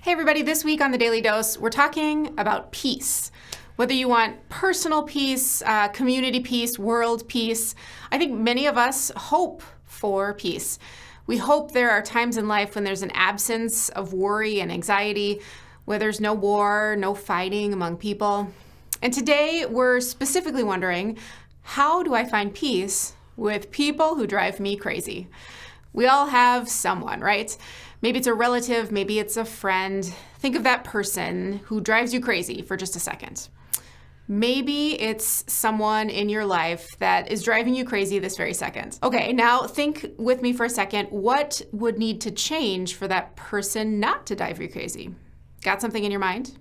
Hey everybody, this week on the Daily Dose, we're talking about peace. Whether you want personal peace, community peace, world peace, I think many of us hope for peace. We hope there are times in life when there's an absence of worry and anxiety, where there's no war, no fighting among people. And today we're specifically wondering, how do I find peace with people who drive me crazy? We all have someone, right? Maybe it's a relative, maybe it's a friend. Think of that person who drives you crazy for just a second. Maybe it's someone in your life that is driving you crazy this very second. Okay, now think with me for a second. What would need to change for that person not to drive you crazy? Got something in your mind?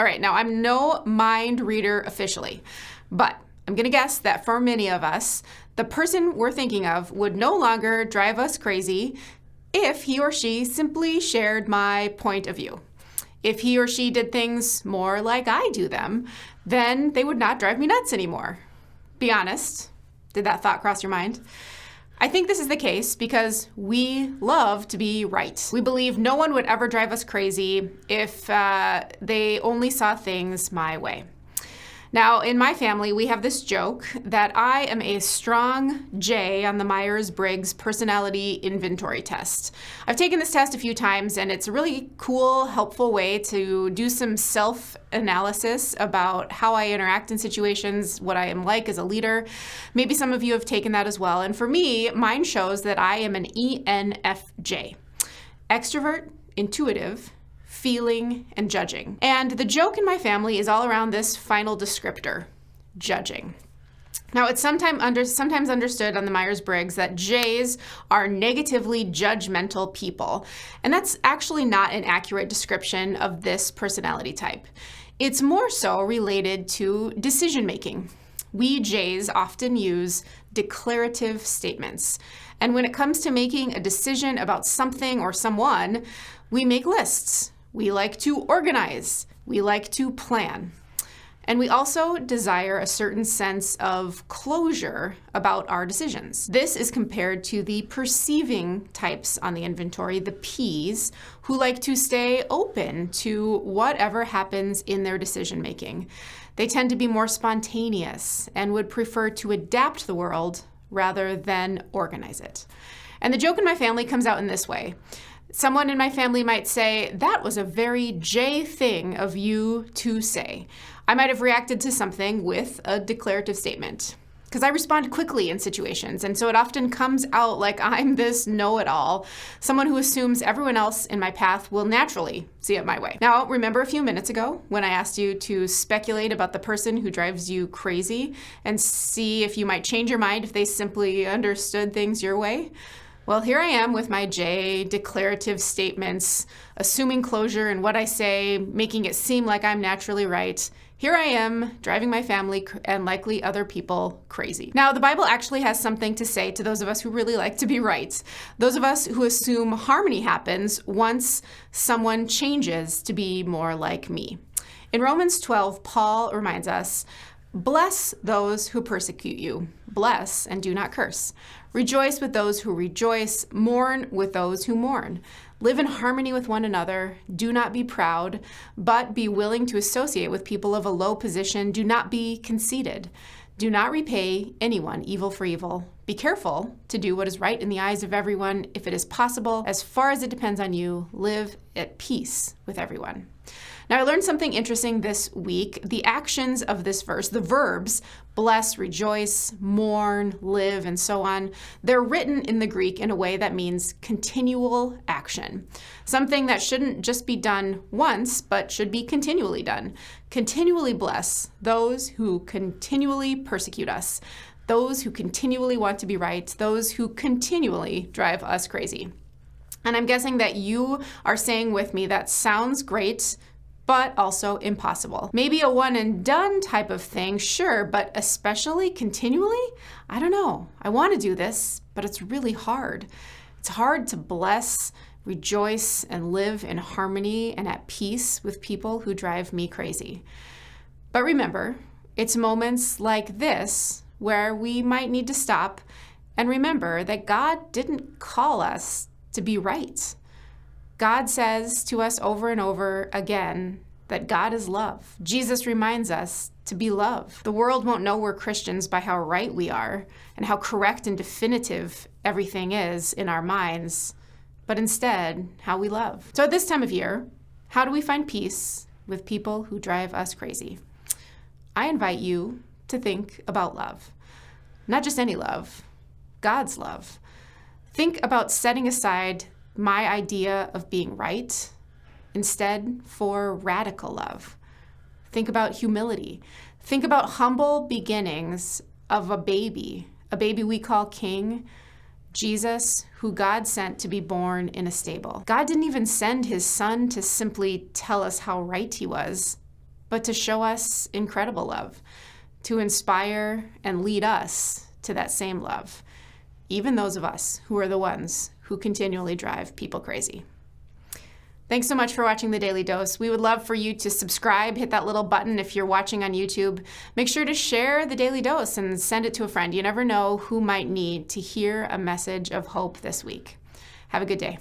All right, now I'm no mind reader officially, but I'm gonna guess that for many of us, the person we're thinking of would no longer drive us crazy if he or she simply shared my point of view. If he or she did things more like I do them, then they would not drive me nuts anymore. Be honest, did that thought cross your mind? I think this is the case because we love to be right. We believe no one would ever drive us crazy if they only saw things my way. Now, in my family, we have this joke that I am a strong J on the Myers-Briggs personality inventory test. I've taken this test a few times, and it's a really cool, helpful way to do some self-analysis about how I interact in situations, what I am like as a leader. Maybe some of you have taken that as well. And for me, mine shows that I am an ENFJ. Extrovert, intuitive, feeling, and judging. And the joke in my family is all around this final descriptor, judging. Now, it's sometimes understood on the Myers-Briggs that J's are negatively judgmental people, and that's actually not an accurate description of this personality type. It's more so related to decision-making. We J's often use declarative statements, and when it comes to making a decision about something or someone, we make lists. We like to organize. We like to plan. And we also desire a certain sense of closure about our decisions. This is compared to the perceiving types on the inventory, the P's, who like to stay open to whatever happens in their decision making. They tend to be more spontaneous and would prefer to adapt the world rather than organize it. And the joke in my family comes out in this way. Someone in my family might say, "That was a very J thing of you to say." I might have reacted to something with a declarative statement because I respond quickly in situations, and so it often comes out like I'm this know-it-all, someone who assumes everyone else in my path will naturally see it my way. Now, remember a few minutes ago when I asked you to speculate about the person who drives you crazy and see if you might change your mind if they simply understood things your way? Well, here I am with my J declarative statements, assuming closure in what I say, making it seem like I'm naturally right. Here I am, driving my family and likely other people crazy. Now, the Bible actually has something to say to those of us who really like to be right. Those of us who assume harmony happens once someone changes to be more like me. In Romans 12, Paul reminds us, "Bless those who persecute you. Bless and do not curse. Rejoice with those who rejoice. Mourn with those who mourn. Live in harmony with one another. Do not be proud, but be willing to associate with people of a low position. Do not be conceited. Do not repay anyone evil for evil. Be careful to do what is right in the eyes of everyone. If it is possible, as far as it depends on you, live at peace with everyone." Now, I learned something interesting this week. The actions of this verse, the verbs, bless, rejoice, mourn, live, and so on, they're written in the Greek in a way that means continual action. Something that shouldn't just be done once, but should be continually done. Continually bless those who continually persecute us, those who continually want to be right, those who continually drive us crazy. And I'm guessing that you are saying with me, that sounds great, but also impossible. Maybe a one and done type of thing, sure, but especially continually? I don't know. I want to do this, but it's really hard. It's hard to bless, rejoice, and live in harmony and at peace with people who drive me crazy. But remember, it's moments like this where we might need to stop and remember that God didn't call us to be right. God says to us over and over again that God is love. Jesus reminds us to be love. The world won't know we're Christians by how right we are and how correct and definitive everything is in our minds, but instead how we love. So at this time of year, how do we find peace with people who drive us crazy? I invite you to think about love. Not just any love, God's love. Think about setting aside my idea of being right instead for radical love. Think about humility. Think about humble beginnings of a baby we call King, Jesus, who God sent to be born in a stable. God didn't even send his son to simply tell us how right he was, but to show us incredible love, to inspire and lead us to that same love, even those of us who are the ones who continually drive people crazy. Thanks so much for watching The Daily Dose. We would love for you to subscribe, hit that little button if you're watching on YouTube. Make sure to share The Daily Dose and send it to a friend. You never know who might need to hear a message of hope this week. Have a good day.